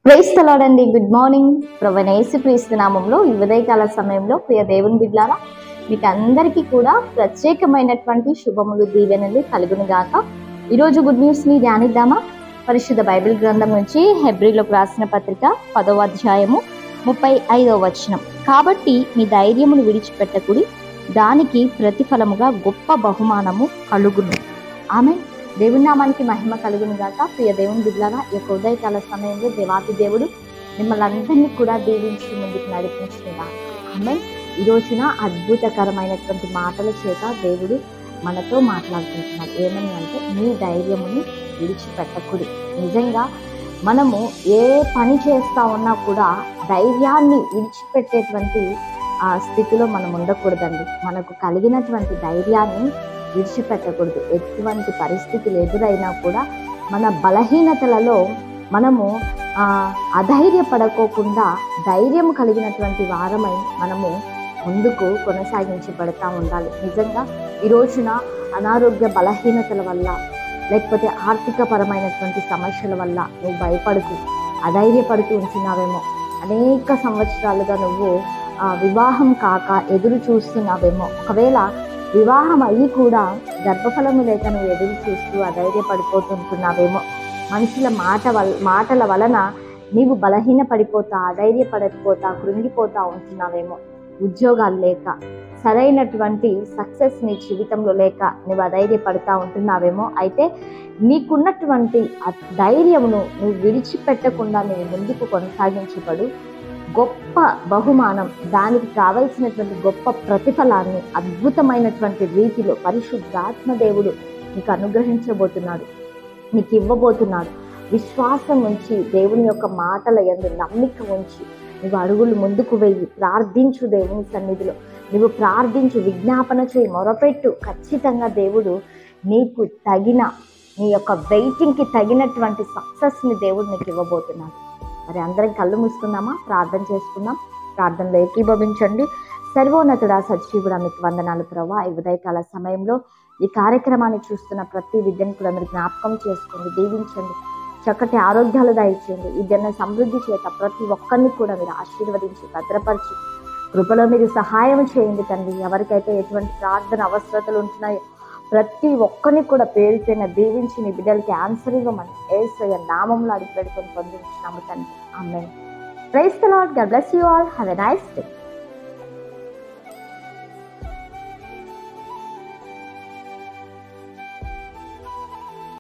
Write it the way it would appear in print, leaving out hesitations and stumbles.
Praise the lord అండి. Good morning. ప్రభువైన యేసుక్రీస్తు నామములో ఈ ఉదయకాల సమయంలో ప్రియ దేవుని బిడ్డలారా, మీకు అందరికీ కూడా ప్రత్యేకమైనటువంటి శుభములు దీవెనలు కలుగును గాక. ఈరోజు గుడ్ న్యూస్ ని ధ్యానిద్దామా? పరిశుద్ధ బైబిల్ గ్రంథం నుంచి హెబ్రీలకు రాసిన పత్రిక 10వ అధ్యాయము 35వ వచనం. కాబట్టి మీ ధైర్యమును విడిచిపెట్టకుడి, దానికి ప్రతిఫలముగా గొప్ప బహుమానము కలుగును. ఆమె దేవుని నామానికి మహిమ కలుగును గాక. ప్రియ దేవుని బిడ్డలారా, ఈ యొక్క ఉదయకాల సమయంలో దేవాతి దేవుడు మిమ్మల్ని అందరినీ కూడా దీవించి ముందుకు నడిపించుగా. ఆమె ఈ రోజున అద్భుతకరమైనటువంటి మాటల చేత దేవుడు మనతో మాట్లాడుకుంటున్నాడు. ఏమని అంటే, మీ ధైర్యముని విడిచిపెట్టకుడి. నిజంగా మనము ఏ పని చేస్తా ఉన్నా కూడా ధైర్యాన్ని విడిచిపెట్టేటువంటి స్థితిలో మనం ఉండకూడదండి. మనకు కలిగినటువంటి ధైర్యాన్ని విడిచిపెట్టకూడదు. ఎటువంటి పరిస్థితులు ఎదురైనా కూడా మన బలహీనతలలో మనము అధైర్యపడకోకుండా ధైర్యం కలిగినటువంటి వారమై మనము ముందుకు కొనసాగించబడతా ఉండాలి. నిజంగా ఈ రోజున అనారోగ్య బలహీనతల వల్ల, లేకపోతే ఆర్థిక పరమైనటువంటి సమస్యల వల్ల నువ్వు భయపడుతూ అధైర్యపడుతూ ఉంటున్నావేమో. అనేక సంవత్సరాలుగా నువ్వు వివాహం కాక ఎదురు చూస్తున్నావేమో. ఒకవేళ వివాహం అయ్యి కూడా గర్భఫలము లేక నువ్వు ఎదురు చూస్తూ అధైర్యపడిపోతుంటున్నావేమో. మనుషుల మాటల వలన నీవు బలహీన పడిపోతా, అధైర్యపడిపోతా, కృంగిపోతా ఉంటున్నావేమో. ఉద్యోగాలు లేక, సరైనటువంటి సక్సెస్ నీ జీవితంలో లేక నువ్వు అధైర్యపడతా ఉంటున్నావేమో. అయితే నీకున్నటువంటి ధైర్యమును నువ్వు విడిచిపెట్టకుండా నువ్వు ముందుకు కొనసాగించబడు. గొప్ప బహుమానం, దానికి కావలసినటువంటి గొప్ప ప్రతిఫలాన్ని అద్భుతమైనటువంటి రీతిలో పరిశుద్ధాత్మ దేవుడు నీకు అనుగ్రహించబోతున్నాడు, నీకు ఇవ్వబోతున్నాడు. విశ్వాసం ఉంచి దేవుని యొక్క మాటల యందు నమ్మిక ఉంచి నువ్వు అడుగులు ముందుకు వెయ్యి, ప్రార్థించు. దేవుని సన్నిధిలో నువ్వు ప్రార్థించు, విజ్ఞాపన చేయి, మొరపెట్టు. ఖచ్చితంగా దేవుడు నీకు తగిన, నీ యొక్క వెయిటింగ్కి తగినటువంటి సక్సెస్ని దేవుడు నీకు ఇవ్వబోతున్నాడు. మరి అందరం కళ్ళు మూసుకుందామా? ప్రార్థన చేసుకుందాం. ప్రార్థనలో ఏకీభవించండి. సర్వోన్నతుడా, సజీవుడా, మీకు వందనాలు ప్రభువా. ఈ ఉదయకాల సమయంలో ఈ కార్యక్రమాన్ని చూస్తున్న ప్రతి విద్యను కూడా మీరు జ్ఞాపకం చేసుకోండి, దీవించండి. చక్కటి ఆరోగ్యాలు దయచేయండి. ఈ దిన సమృద్ధి చేత ప్రతి ఒక్కరిని కూడా మీరు ఆశీర్వదించి భద్రపరిచి కృపలో మీరు సహాయం చేయండి తండ్రి. ఎవరికైతే ఎటువంటి ప్రార్థన అవసరతలు ఉంటున్నాయో ప్రతి ఒక్కరిని కూడా పేరు పైన దీవించి నీ బిడ్డలకి ఆన్సర్ ఇవ్వమని యేసయ్య నామంలో అడిగి పెట్టుకొని పొందించినాము తండ్రి. Amen. Praise the Lord. God bless you all. Have a nice day.